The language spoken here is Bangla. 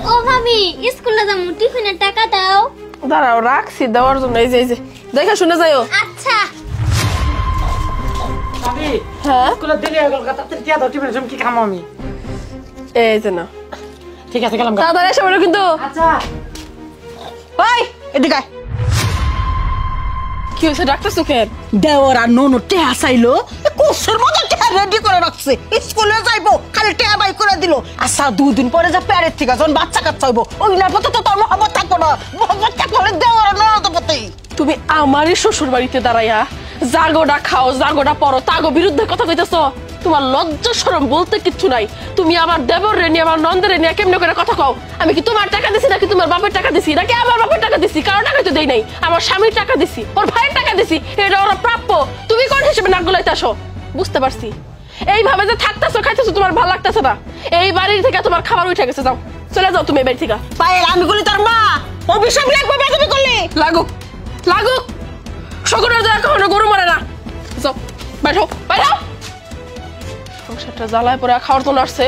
ও ভাবি স্কুলে যাবো টিফিনের টাকা দাও। দাঁড়াও রাখছি দেওয়ার জন্য। এই যে দেখে শুনে যাইও। আচ্ছা ভাবি হ্যাঁ স্কুলে দেরি হয়ে গেল তাড়াতাড়ি টিয়া দাও টিফিনের সময় কি খামো আমি। এই যে না ঠিক আছে গেলাম তাড়াতাড়ি এসে বলো কিন্তু। আচ্ছা ওই এদিকে আয়। কি হয়েছে ডাক্তার চোখের? দেওয়ার আর ননু টেহা চাইলো কোসের মতো টেহা রেডি করে রাখছে স্কুলে যাইবো খালি টেহা বাই করে দিল। আচ্ছা 2 দিন পরে যা প্যারের থেকে যখন বাচ্চা কাচ্চা হইবো ওই না পথে তো তোর মহব্বত থাকবো না। মহব্বত থাকলে দেওয়ার আর ননদ পথে তুমি আমারই শ্বশুর বাড়িতে দাঁড়াইয়া জাগোটা খাও জাগোটা পরো তাগো বিরুদ্ধে কথা কইতেছ? তোমার লজ্জা শরম বলতে কিচ্ছু নাই। তুমি আমার দেবর রে নিয়ে আমার নন্দের নিয়ে কেমনে করে কথা কও? আমি কি তোমার টাকা দিছি নাকি তোমার বাপের টাকা দিছি নাকি আমার বাপের টাকা দিছি? কারো টাকা তো দেই নাই। আমার স্বামীর টাকা দিছি, ওর ভাইয়ের টাকা দিছি, এটা ওরা প্রাপ্য। তুমি কোন হিসেবে নাক গলাইতে আসো? বুঝতে পারছি এইভাবে যে থাকতেছো খাইতেছো তোমার ভালো লাগতেছে না। এই বাড়ির থেকে তোমার খাবার উঠে গেছে, যাও চলে যাও তুমি এই বাড়ি থেকে। পায়ের আমি বলি তোর মা অভিশাপ লাগবে বেদবি করলি লাগুক লাগুক শকুনের দয়া কখনো গরু মরে না। যাও বাইরে সংসারটা জ্বালায় পরে খাওয়ার জন্য আসছে।